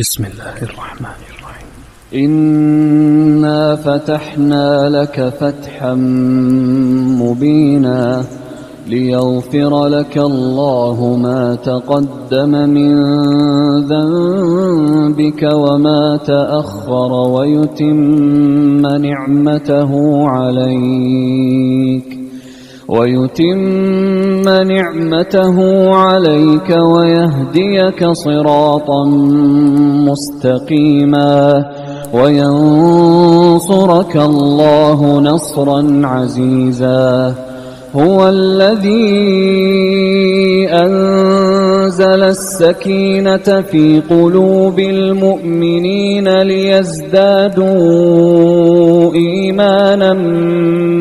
بسم الله الرحمن الرحيم. إنا فتحنا لك فتحا مبينا ليغفر لك الله ما تقدم من ذنبك وما تأخر ويتم نعمته عليك ويهديك صراطا مستقيما وينصرك الله نصرا عزيزا. هو الذي أنزل السكينة في قلوب المؤمنين ليزدادوا إيمانا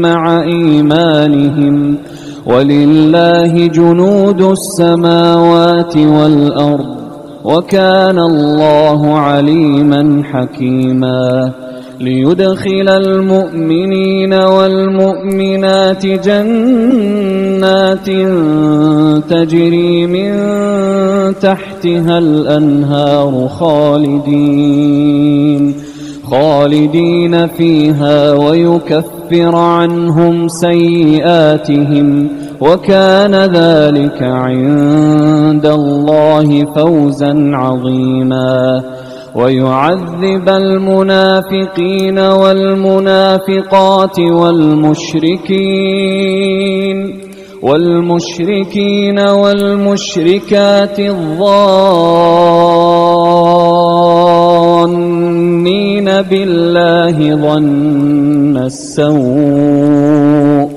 مع إيمانهم ولله جنود السماوات والأرض وكان الله عليما حكيما. ليدخل المؤمنين والمؤمنات جنات تجري من تحتها الأنهار خالدين فيها ويكفر عنهم سيئاتهم وكان ذلك عند الله فوزا عظيما. ويعذب المنافقين والمنافقات والمشركين والمشركات الظانين بالله ظن السوء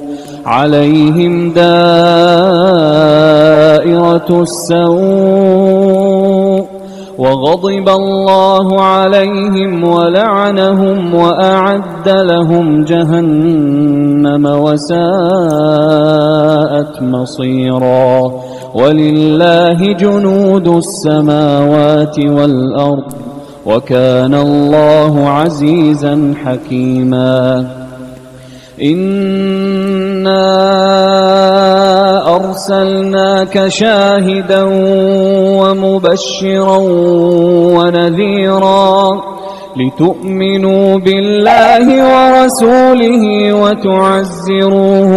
عليهم دائرة السوء وغضب الله عليهم ولعنهم وأعد لهم جهنم وساءت مصيرا. ولله جنود السماوات والأرض وكان الله عزيزا حكيما. إنا أرسلناك شاهدا ومبشرا ونذيرا لتؤمنوا بالله ورسوله وتعزروه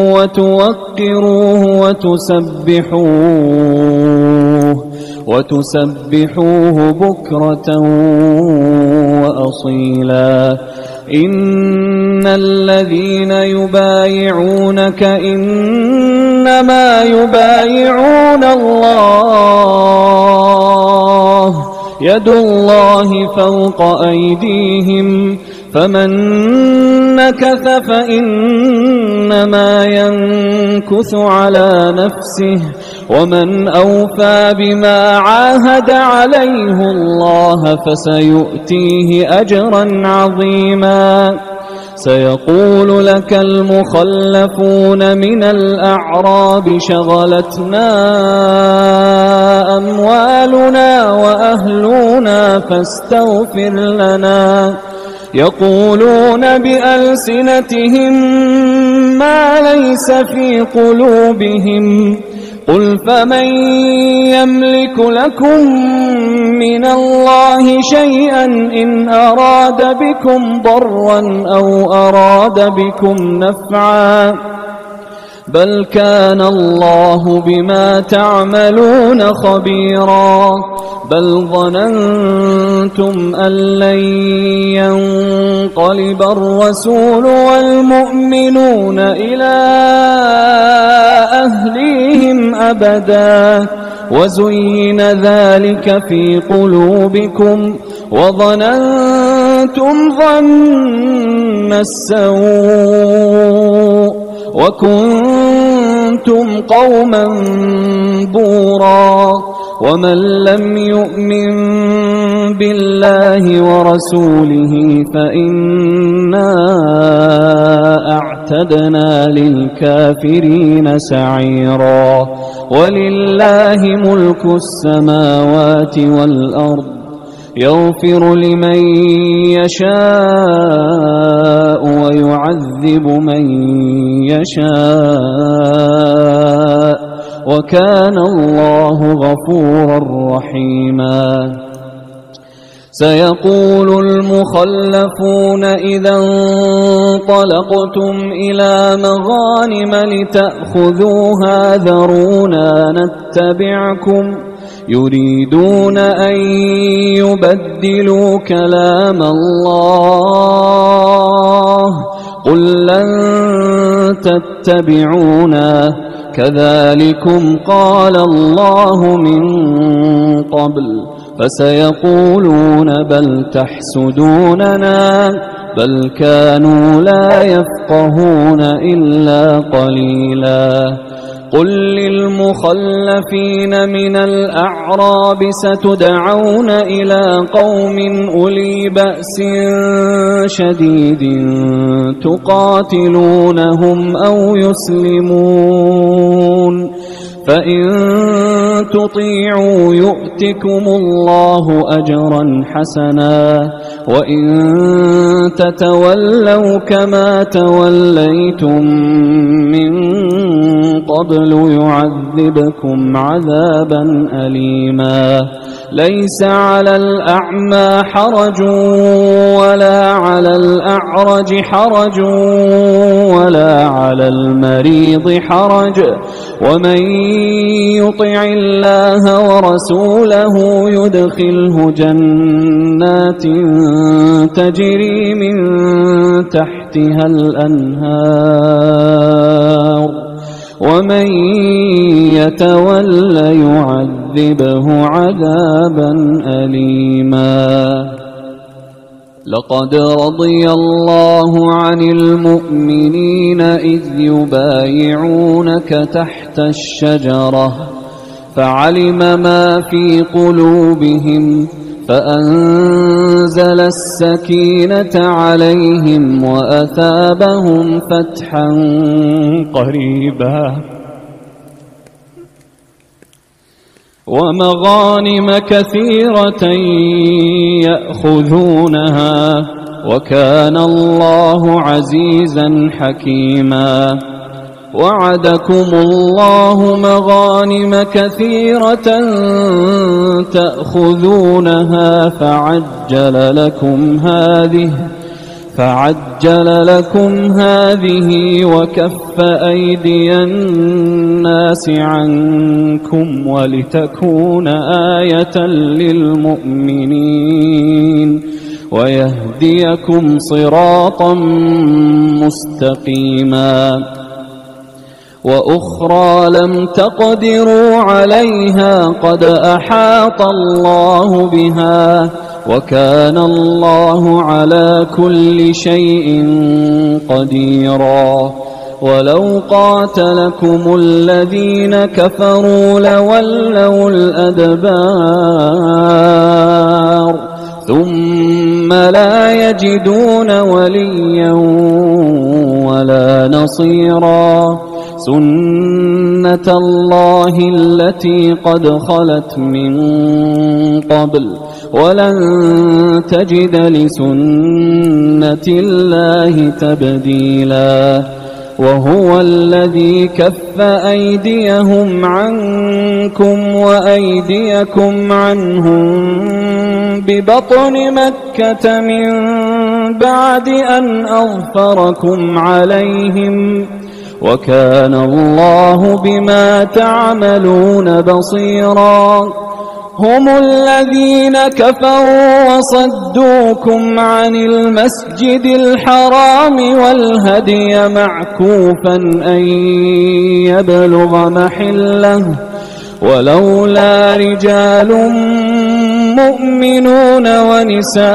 وتسبحوه بكرة وأصيلا. إن الذين يبايعونك إنما يبايعون الله يد الله فوق أيديهم فمن نكث فإنما ينكث على نفسه ومن أوفى بما عاهد عليه الله فسيؤتيه أجرا عظيما. سيقول لك المخلفون من الأعراب شغلتنا أموالنا وأهلنا فاستغفر لنا يقولون بألسنتهم ما ليس في قلوبهم قل فمن يملك لكم من الله شيئا إن أراد بكم ضرا أو أراد بكم نفعا بل كان الله بما تعملون خبيرا. بل ظننتم أن لن ينقلب الرسول والمؤمنون إلى أهليهم أبدا وزين ذلك في قلوبكم وظننتم ظن السوء وكنتم قوما بورا. ومن لم يؤمن بالله ورسوله فإنا أعتدنا للكافرين سعيرا. ولله ملك السماوات والأرض يغفر لمن يشاء ويعذب من يشاء وكان الله غفورا رحيما. سيقول المخلفون إذا انطلقتم إلى مغانم لتأخذوها ذرونا نتبعكم يريدون أن يبدلوا كلام الله قل لن تتبعونا كذلكم قال الله من قبل فسيقولون بل تحسدوننا بل كانوا لا يفقهون إلا قليلا قل للمخلفين من الأعراب ستدعون إلى قوم أولي بأس شديد تقاتلونهم أو يسلمون فإن تطيعوا يؤتكم الله أجرا حسنا وإن تتولوا كما توليتم من قبل يعذبكم عذابا أليما ليس على الأعمى حرج ولا على الأعرج حرج ولا على المريض حرج ومن يطع الله ورسوله يدخله جنات تجري من تحتها الأنهار ومن يتول يعذبه عذابا أليما لقد رضي الله عن المؤمنين إذ يبايعونك تحت الشجرة فعلم ما في قلوبهم فأنزل السكينة عليهم وأثابهم فتحا قريبا ومغانم كثيرة يأخذونها وكان الله عزيزا حكيما وعدكم الله مغانم كثيرة تأخذونها فعجل لكم هذه وكف أيدي الناس عنكم ولتكون آية للمؤمنين ويهديكم صراطا مستقيما وأخرى لم تقدروا عليها قد أحاط الله بها وكان الله على كل شيء قديرا ولو قاتلكم الذين كفروا لولوا الأدبار ثم لا يجدون وليا ولا نصيرا سنة الله التي قد خلت من قبل ولن تجد لسنة الله تبديلا وهو الذي كف أيديهم عنكم وأيديكم عنهم ببطن مكة من بعد أن أظفركم عليهم وكان الله بما تعملون بصيرا هم الذين كفروا وصدوكم عن المسجد الحرام والهدي معكوفا أن يبلغ محله ولولا رجال مؤمنون ونساء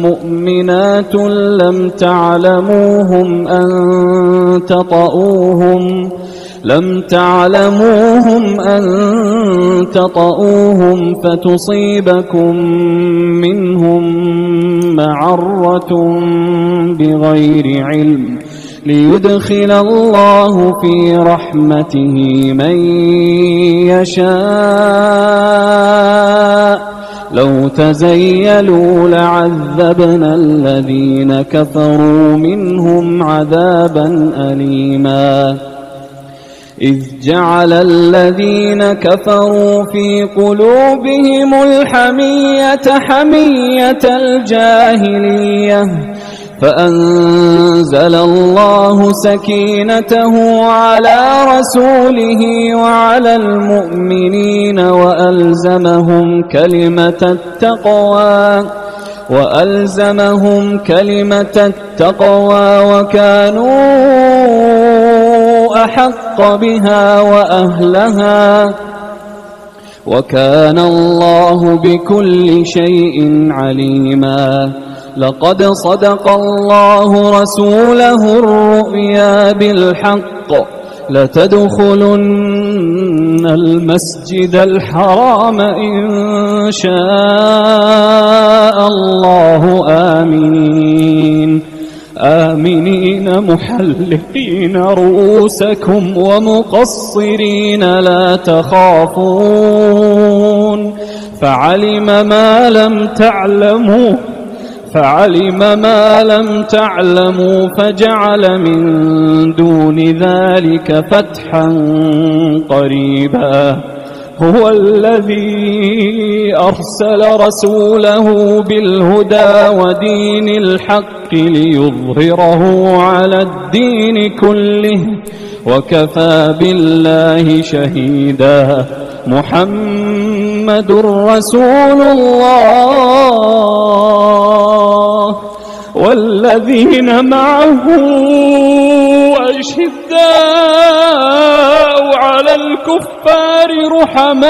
مؤمنات لم تعلموهم أن تطؤوهم فتصيبكم منهم معرة بغير علم ليدخل الله في رحمته من يشاء لو تزيلوا لعذبنا الذين كفروا منهم عذابا أليما إذ جعل الذين كفروا في قلوبهم الحمية حمية الجاهلية فأنزل الله سكينته على رسوله وعلى المؤمنين وألزمهم كلمة التقوى وكانوا أحق بها وأهلها وكان الله بكل شيء عليما. لقد صدق الله رسوله الرؤيا بالحق لتدخلن المسجد الحرام إن شاء الله آمنين محلقين رؤوسكم ومقصرين لا تخافون فعلم ما لم تعلموا فجعل من دون ذلك فتحا قريبا. هو الذي أرسل رسوله بالهدى ودين الحق ليظهره على الدين كله وكفى بالله شهيدا. محمد رسول الله والذين معه أشداء على الكفار رحماء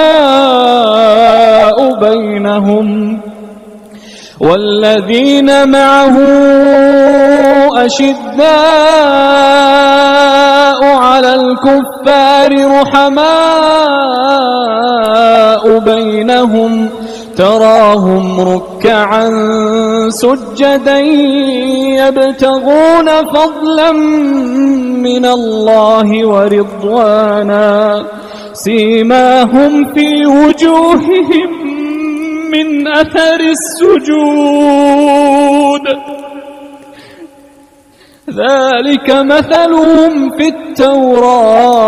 بينهم تراهم ركعا سجدا يبتغون فضلا من الله ورضوانا سيماهم في وجوههم من أثر السجود ذلك مثلهم في التوراة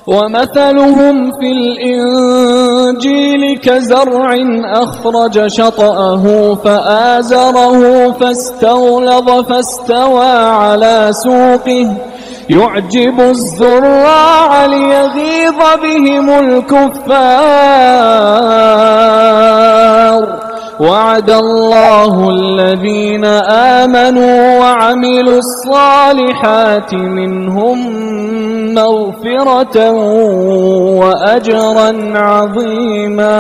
ومثلهم في الإنجيل كزرع أخرج شطأه فآزره فاستغلظ فاستوى على سوقه يعجب الزراع ليغيظ بهم الكفار. وعد الله الذين آمنوا وعملوا الصالحات منهم مغفرة وأجرا عظيما.